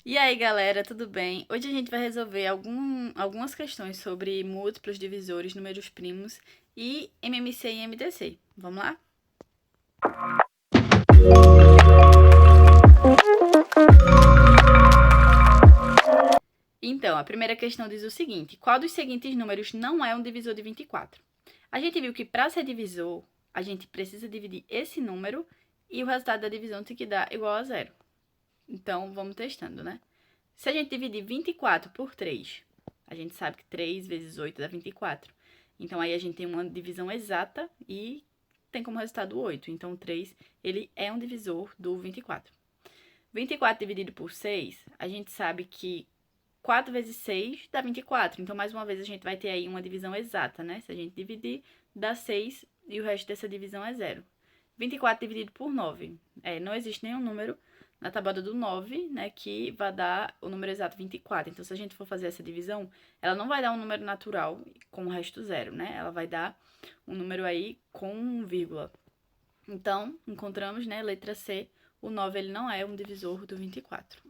E aí, galera, tudo bem? Hoje a gente vai resolver algumas questões sobre múltiplos divisores, números primos e MMC e MDC. Vamos lá? Então, a primeira questão diz o seguinte: qual dos seguintes números não é um divisor de 24? A gente viu que para ser divisor, a gente precisa dividir esse número e o resultado da divisão tem que dar igual a zero. Então, vamos testando, né? Se a gente dividir 24 por 3, a gente sabe que 3 vezes 8 dá 24. Então, aí a gente tem uma divisão exata e tem como resultado 8. Então, 3, ele é um divisor do 24. 24 dividido por 6, a gente sabe que 4 vezes 6 dá 24. Então, mais uma vez, a gente vai ter aí uma divisão exata, né? Se a gente dividir, dá 6 e o resto dessa divisão é zero. 24 dividido por 9. Não existe nenhum número na tábua do 9, né, que vai dar o número exato 24. Então, se a gente for fazer essa divisão, ela não vai dar um número natural com o resto zero, né? Ela vai dar um número aí com vírgula. Então, encontramos, né, letra C, o 9 ele não é um divisor do 24.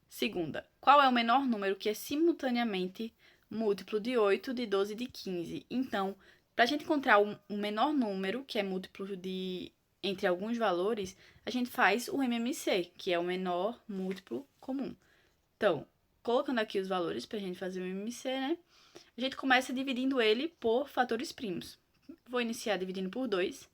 Segunda, qual é o menor número que é simultaneamente múltiplo de 8, de 12 e de 15? Então, para a gente encontrar o menor número que é múltiplo de entre alguns valores, a gente faz o MMC, que é o menor múltiplo comum. Então, colocando aqui os valores para a gente fazer o MMC, né? A gente começa dividindo ele por fatores primos. Vou iniciar dividindo por 2,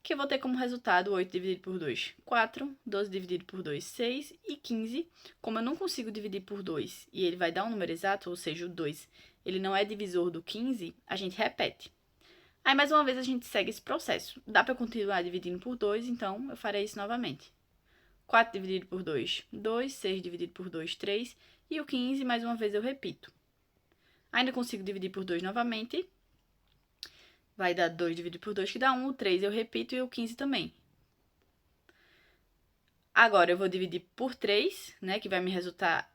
que eu vou ter como resultado 8 dividido por 2, 4, 12 dividido por 2, 6 e 15. Como eu não consigo dividir por 2 e ele vai dar um número exato, ou seja, o 2, ele não é divisor do 15, a gente repete. Aí, mais uma vez, a gente segue esse processo. Dá para continuar dividindo por 2, então eu farei isso novamente. 4 dividido por 2, 2. 6 dividido por 2, 3. E o 15, mais uma vez, eu repito. Ainda consigo dividir por 2 novamente. Vai dar 2 dividido por 2, que dá 1. O 3 eu repito e o 15 também. Agora, eu vou dividir por 3, né, que vai me resultar,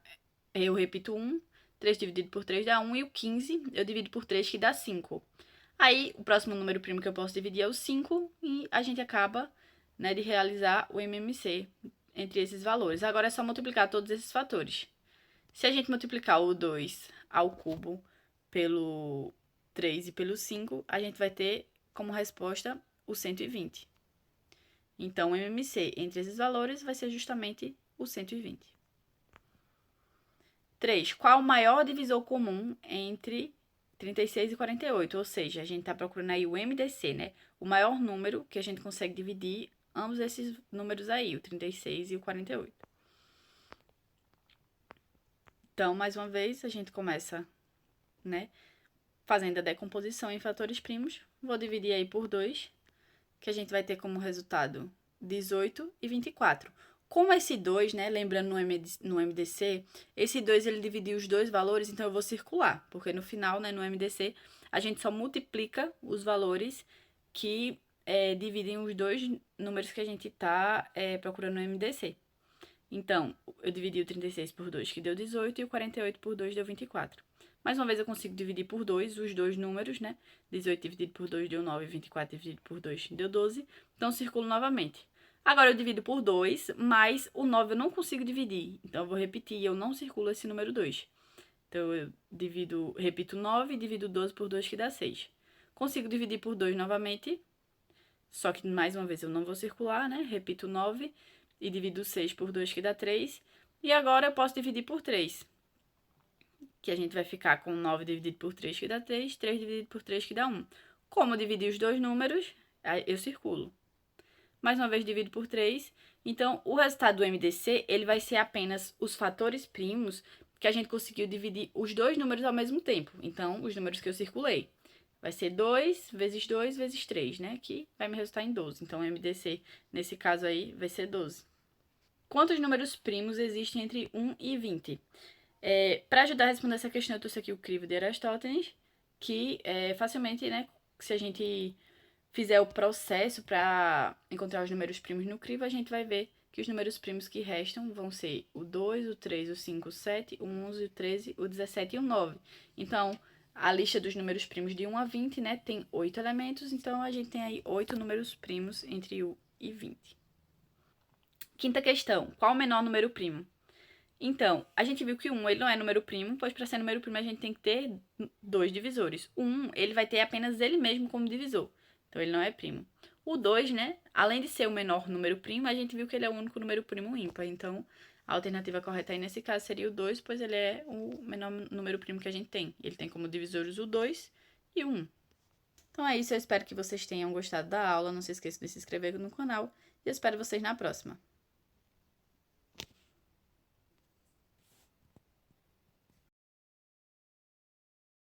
eu repito 1. 3 dividido por 3 dá 1. E o 15 eu divido por 3, que dá 5. Aí, o próximo número primo que eu posso dividir é o 5 e a gente acaba, né, de realizar o MMC entre esses valores. Agora é só multiplicar todos esses fatores. Se a gente multiplicar o 2 ao cubo pelo 3 e pelo 5, a gente vai ter como resposta o 120. Então, o MMC entre esses valores vai ser justamente o 120. 3. Qual o maior divisor comum entre 36 e 48? Ou seja, a gente está procurando aí o MDC, né? O maior número que a gente consegue dividir ambos esses números aí, o 36 e o 48. Então, mais uma vez, a gente começa, né, fazendo a decomposição em fatores primos. Vou dividir aí por 2, que a gente vai ter como resultado 18 e 24. Como esse 2, né, lembrando no MDC, esse 2 ele dividiu os dois valores, então eu vou circular, porque no final, né, no MDC, a gente só multiplica os valores que dividem os dois números que a gente está procurando no MDC. Então, eu dividi o 36 por 2, que deu 18, e o 48 por 2 deu 24. Mais uma vez, eu consigo dividir por 2 os dois números, né? 18 dividido por 2 deu 9, 24 dividido por 2 deu 12. Então, circulo novamente. Agora, eu divido por 2, mas o 9 eu não consigo dividir. Então, eu vou repetir, eu não circulo esse número 2. Então, eu repito 9 e divido 12 por 2, que dá 6. Consigo dividir por 2 novamente, só que, mais uma vez, eu não vou circular, né? Repito 9 e divido 6 por 2, que dá 3. E agora eu posso dividir por 3, que a gente vai ficar com 9 dividido por 3, que dá 3. 3 dividido por 3, que dá 1. Como eu dividi os dois números, eu circulo. Mais uma vez, divido por 3. Então, o resultado do MDC, ele vai ser apenas os fatores primos que a gente conseguiu dividir os dois números ao mesmo tempo. Então, os números que eu circulei. Vai ser 2 vezes 3, né? Que vai me resultar em 12. Então, o MDC, nesse caso aí, vai ser 12. Quantos números primos existem entre 1 e 20? Para ajudar a responder essa questão, eu trouxe aqui o crivo de Aristóteles, que facilmente, né, se a gente fizer o processo para encontrar os números primos no crivo, a gente vai ver que os números primos que restam vão ser o 2, o 3, o 5, o 7, o 11, o 13, o 17 e o 9. Então, a lista dos números primos de 1 a 20, né, tem 8 elementos, então a gente tem aí 8 números primos entre 1 e 20. Quinta questão, qual o menor número primo? Então, a gente viu que o 1 ele não é número primo, pois para ser número primo a gente tem que ter 2 divisores. O 1, ele vai ter apenas ele mesmo como divisor. Então, ele não é primo. O 2, né? Além de ser o menor número primo, a gente viu que ele é o único número primo ímpar. Então, a alternativa correta aí nesse caso seria o 2, pois ele é o menor número primo que a gente tem. Ele tem como divisores o 2 e o 1. Então é isso, eu espero que vocês tenham gostado da aula. Não se esqueça de se inscrever no canal e eu espero vocês na próxima.